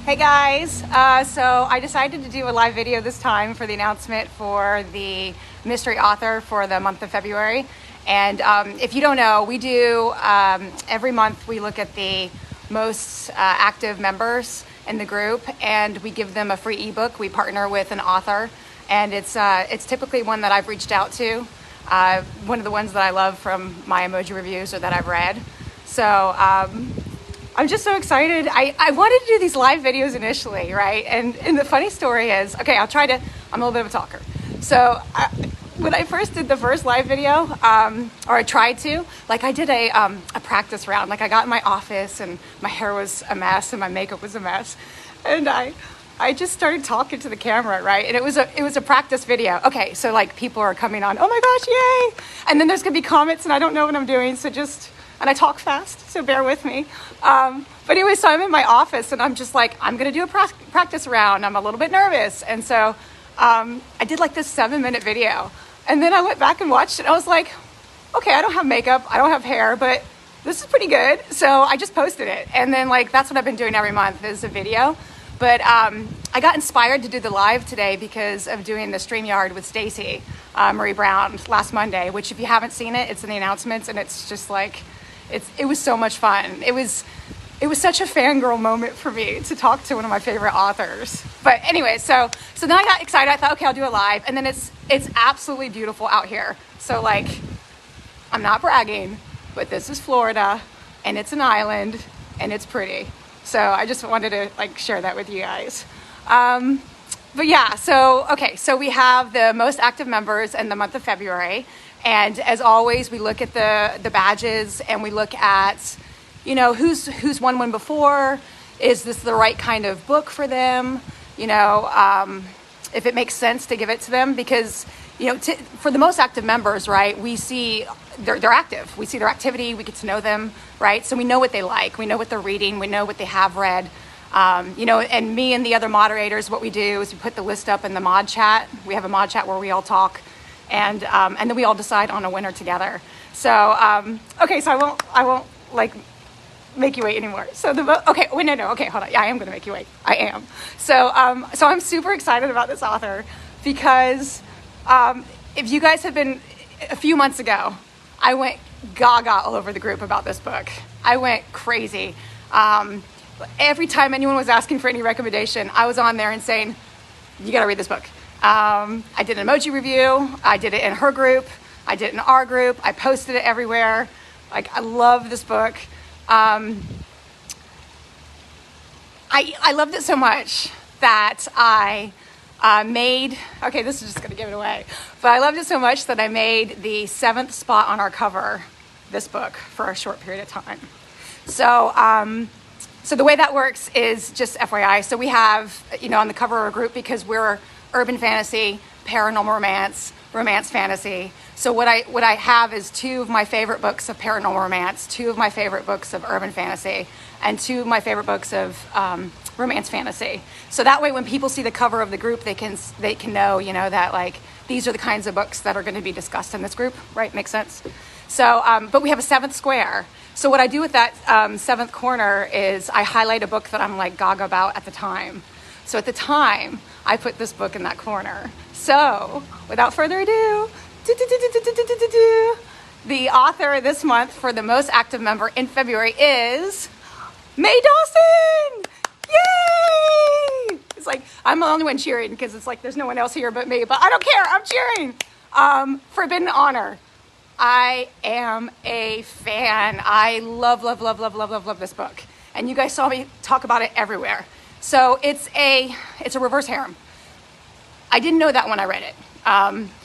Hey guys, so I decided to do a live video this time for the announcement for the mystery author for the month of February. And if you don't know, we do, every month we look at the most active members in the group and we give them a free ebook. We partner with an author and it's typically one that I've reached out to. One of the ones that I love from my emoji reviews or that I've read. So I'm just so excited. I wanted to do these live videos initially, right? And the funny story is, okay, I'm a little bit of a talker. So when I first did the first live video, or I tried to, like I did a practice round. Like I got in my office and my hair was a mess and my makeup was a mess. And I just started talking to the camera, right? And it was a practice video. Okay, so like people are coming on, oh my gosh, yay! And then there's gonna be comments and I don't know what I'm doing, so and I talk fast, so bear with me. But anyway, so I'm in my office and I'm just like, I'm gonna do a practice round. I'm a little bit nervous. And so I did like this 7-minute video. And then I went back and watched it. I was like, okay, I don't have makeup, I don't have hair, but this is pretty good. So I just posted it. And then like, that's what I've been doing every month is a video. But I got inspired to do the live today because of doing the StreamYard with Stacy Marie Brown last Monday, which if you haven't seen it, it's in the announcements and it's just like, it was so much fun. It was such a fangirl moment for me to talk to one of my favorite authors. But anyway, so then I got excited. I thought, okay, I'll do a live. And then it's absolutely beautiful out here. So like, I'm not bragging, but this is Florida and it's an island and it's pretty. So I just wanted to like share that with you guys. But yeah, so we have the most active members in the month of February. And as always, we look at the badges and we look at, you know, who's won one before. Is this the right kind of book for them? You know, if it makes sense to give it to them because, you know, for the most active members, right, we see they're active. We see their activity. We get to know them, right? So we know what they like. We know what they're reading. We know what they have read. You know, and me and the other moderators, what we do is we put the list up in the mod chat. We have a mod chat where we all talk. And then we all decide on a winner together. So, okay, so I won't like make you wait anymore. So okay, wait, no, okay, hold on. Yeah, I am going to make you wait. I am. So I'm super excited about this author because if you guys have been, a few months ago, I went gaga all over the group about this book. I went crazy. Every time anyone was asking for any recommendation, I was on there and saying, you got to read this book. I did an emoji review. I did it in her group. I did it in our group. I posted it everywhere. Like, I love this book. I loved it so much that I made, okay, this is just going to give it away, but I loved it so much that I made the 7th spot on our cover this book for a short period of time. So the way that works is just FYI. So we have, you know, on the cover of our group, because we're urban fantasy, paranormal romance fantasy. So what I have is 2 of my favorite books of paranormal romance, 2 of my favorite books of urban fantasy, and 2 of my favorite books of romance fantasy. So that way when people see the cover of the group, they can know, you know, that like these are the kinds of books that are going to be discussed in this group, right? Makes sense? So, but we have a 7th square. So what I do with that 7th corner is I highlight a book that I'm like gaga about at the time. So at the time, I put this book in that corner. So without further ado, the author this month for the most active member in February is May Dawson! Yay! It's like, I'm the only one cheering because it's like there's no one else here but me, but I don't care, I'm cheering. Forbidden Honor. I am a fan. I love this book. And you guys saw me talk about it everywhere. So it's a reverse harem. I didn't know that when I read it.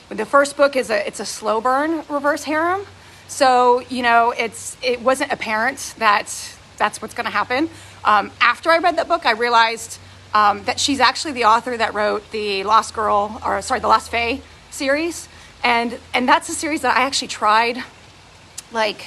The first book it's a slow burn reverse harem. So, you know, it wasn't apparent that that's what's going to happen. After I read that book, I realized that she's actually the author that wrote the Lost Fae series. And that's a series that I actually tried, like,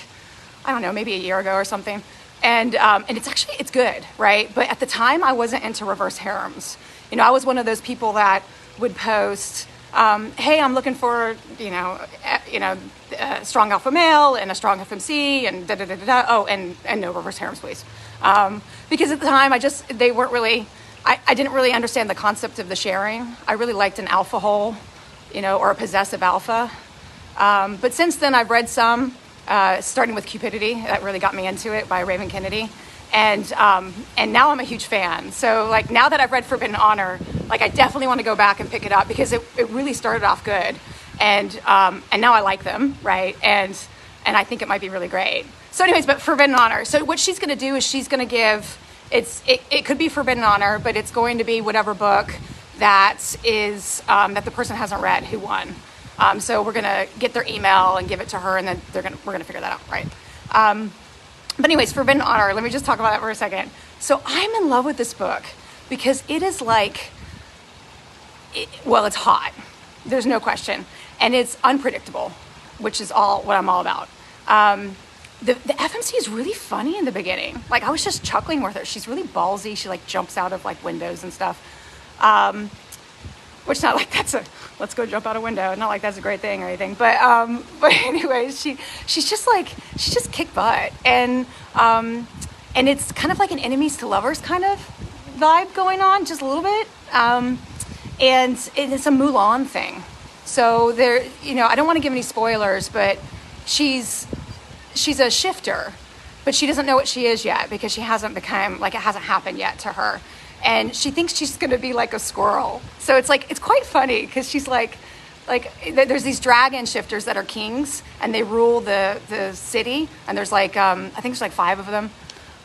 I don't know, maybe a year ago or something. And it's good, right? But at the time, I wasn't into reverse harems. You know, I was one of those people that would post, hey, I'm looking for, a strong alpha male and a strong FMC and da da da da da. Oh, and no reverse harems, please. Because at the time, they weren't really I didn't really understand the concept of the sharing. I really liked an alpha hole, or a possessive alpha. But since then, I've read some, starting with Cupidity. That really got me into it, by Raven Kennedy. And now I'm a huge fan. So like now that I've read Forbidden Honor, like I definitely want to go back and pick it up, because it really started off good. And now I like them, right? And I think it might be really great. So anyways, but Forbidden Honor. So what she's going to do is she's going to give, it could be Forbidden Honor, but it's going to be whatever book that is, that the person hasn't read who won. So we're going to get their email and give it to her, and then we're going to figure that out, right? But anyways, Forbidden Honor, let me just talk about that for a second. So I'm in love with this book because it is like, it's hot. There's no question. And it's unpredictable, which is what I'm all about. The FMC is really funny in the beginning. Like I was just chuckling with her. She's really ballsy. She like jumps out of like windows and stuff. Which not like let's go jump out a window. Not like that's a great thing or anything. But anyways, she's just kick butt. And it's kind of like an enemies to lovers kind of vibe going on, just a little bit. And it's a Mulan thing. So there, I don't want to give any spoilers, but she's a shifter, but she doesn't know what she is yet, because she hasn't become, like it hasn't happened yet to her. And she thinks she's going to be like a squirrel. So it's quite funny, because she's like there's these dragon shifters that are kings, and they rule the city. And there's like, I think there's like 5 of them.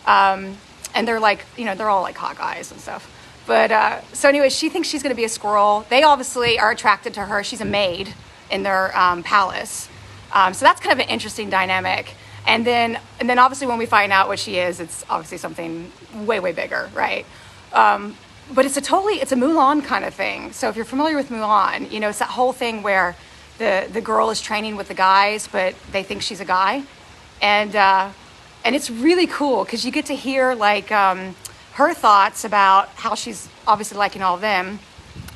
And they're like, they're all like hot guys and stuff. But, so anyway, she thinks she's going to be a squirrel. They obviously are attracted to her. She's a maid in their palace. So that's kind of an interesting dynamic. And then obviously when we find out what she is, it's obviously something way, way bigger, right? But it's a Mulan kind of thing. So if you're familiar with Mulan, it's that whole thing where the girl is training with the guys, but they think she's a guy. And it's really cool, because you get to hear like her thoughts about how she's obviously liking all of them.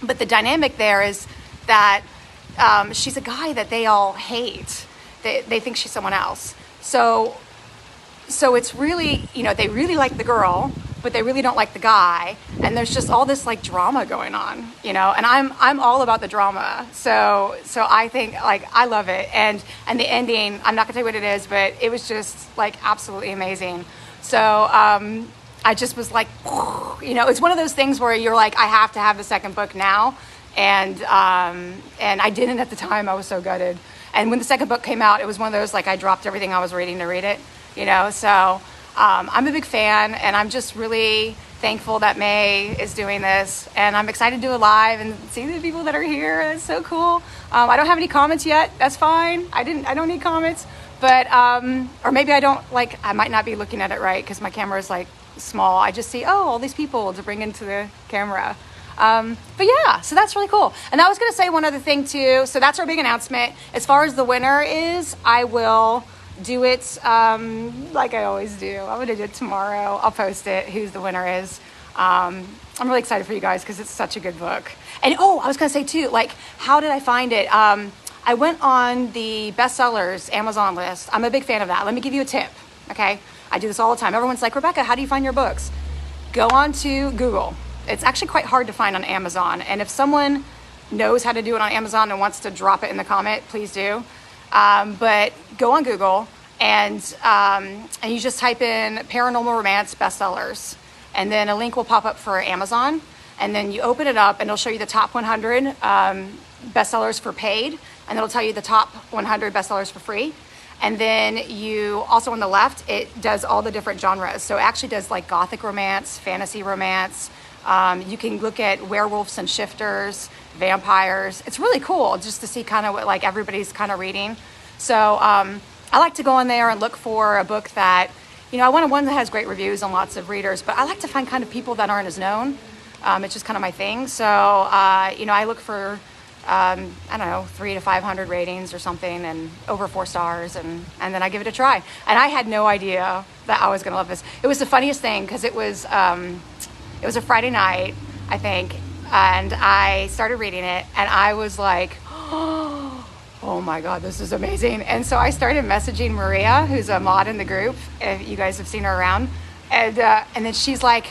But the dynamic there is that she's a guy that they all hate. They think she's someone else. So it's really, they really like the girl, but they really don't like the guy. And there's just all this like drama going on, and I'm all about the drama. So I think like, I love it. And the ending, I'm not gonna tell you what it is, but it was just like absolutely amazing. So, I just was like, it's one of those things where you're like, I have to have the second book now. And I didn't at the time. I was so gutted. And when the second book came out, it was one of those, like, I dropped everything I was reading to read it, So I'm a big fan, and I'm just really thankful that May is doing this. And I'm excited to do it live and see the people that are here. That's so cool. I don't have any comments yet. That's fine. I don't need comments. But, or maybe I might not be looking at it right, because my camera is like small. I just see, all these people to bring into the camera. But yeah, so that's really cool. And I was going to say one other thing too. So that's our big announcement. As far as the winner is, I will do it like I always do. I'm going to do it tomorrow. I'll post it, who's the winner is. I'm really excited for you guys, because it's such a good book. And I was going to say too, like, how did I find it? I went on the bestsellers Amazon list. I'm a big fan of that. Let me give you a tip, okay? I do this all the time. Everyone's like, Rebecca, how do you find your books? Go on to Google. It's actually quite hard to find on Amazon. And if someone knows how to do it on Amazon and wants to drop it in the comment, please do. But go on Google and you just type in paranormal romance bestsellers. And then a link will pop up for Amazon. And then you open it up and it'll show you the top 100 bestsellers for paid. And it'll tell you the top 100 bestsellers for free. And then you also on the left, it does all the different genres. So it actually does like gothic romance, fantasy romance. You can look at werewolves and shifters, vampires. It's really cool just to see kind of what like everybody's kind of reading. So I like to go in there and look for a book that, I want one that has great reviews and lots of readers, but I like to find kind of people that aren't as known. It's just kind of my thing. So, I look for, 300 to 500 ratings or something and over 4 stars. And then I give it a try. And I had no idea that I was going to love this. It was the funniest thing because it was a Friday night, I think. And I started reading it and I was like, oh my God, this is amazing. And so I started messaging Maria, who's a mod in the group, if you guys have seen her around. And then she's like,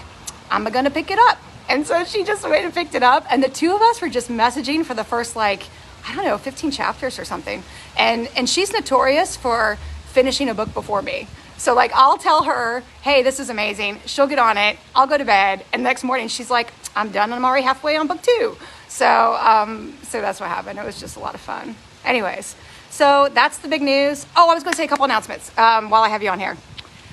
I'm going to pick it up. And so she just went and picked it up. And the two of us were just messaging for the first, like, I don't know, 15 chapters or something. And she's notorious for finishing a book before me. So like, I'll tell her, hey, this is amazing. She'll get on it. I'll go to bed. And the next morning she's like, I'm done. And I'm already halfway on book 2. So that's what happened. It was just a lot of fun. Anyways, so that's the big news. Oh, I was going to say a couple announcements while I have you on here.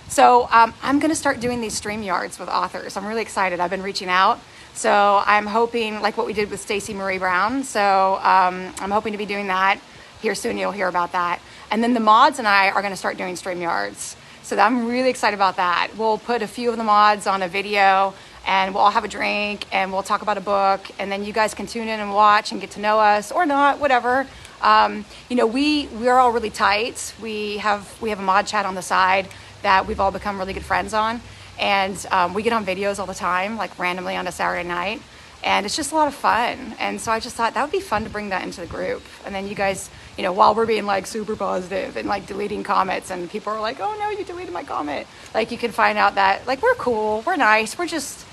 So I'm going to start doing these StreamYards with authors. I'm really excited. I've been reaching out. So I'm hoping, like what we did with Stacey Marie Brown. So I'm hoping to be doing that here soon. You'll hear about that. And then the mods and I are going to start doing StreamYards. So I'm really excited about that. We'll put a few of the mods on a video and we'll all have a drink and we'll talk about a book. And then you guys can tune in and watch and get to know us or not, whatever. You know, we're all really tight. We have a mod chat on the side that we've all become really good friends on. And we get on videos all the time, like randomly on a Saturday night. And it's just a lot of fun. And so I just thought that would be fun to bring that into the group. And then you guys, you know, while we're being like super positive and like deleting comments and people are like, oh no, you deleted my comment. Like you can find out that like, we're cool, we're nice. We're just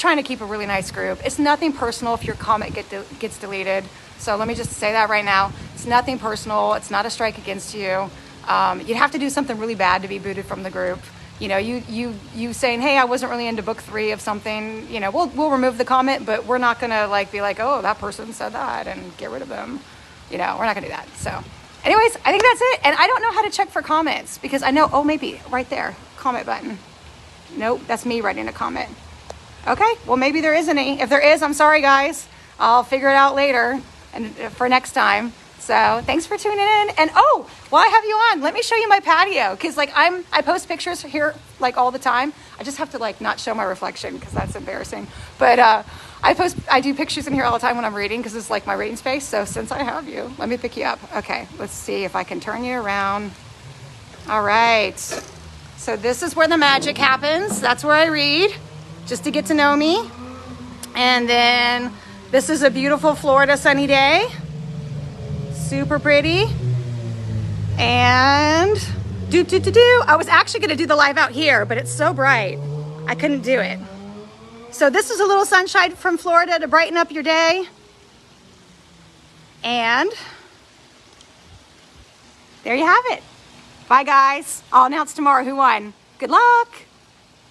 trying to keep a really nice group. It's nothing personal if your comment gets deleted. So let me just say that right now. It's nothing personal. It's not a strike against you. You'd have to do something really bad to be booted from the group. You know, you saying, hey, I wasn't really into book 3 of something, you know, we'll remove the comment, but we're not gonna like be like, oh, that person said that and get rid of them. You know, we're not gonna do that. So anyways, I think that's it. And I don't know how to check for comments because I know, oh, maybe right there, comment button. Nope, that's me writing a comment. Okay, well, maybe there isn't any. If there is, I'm sorry, guys. I'll figure it out later and for next time. So thanks for tuning in. And oh, while I have you on, let me show you my patio. Cause like I post pictures here like all the time. I just have to like not show my reflection because that's embarrassing. But I do pictures in here all the time when I'm reading because it's like my reading space. So since I have you, let me pick you up. Okay, let's see if I can turn you around. All right. So this is where the magic happens. That's where I read just to get to know me. And then this is a beautiful Florida sunny day. Super pretty. And I was actually going to do the live out here, but it's so bright I couldn't do it. So this is a little sunshine from Florida to brighten up your day. And there you have it. Bye guys. I'll announce tomorrow who won. Good luck.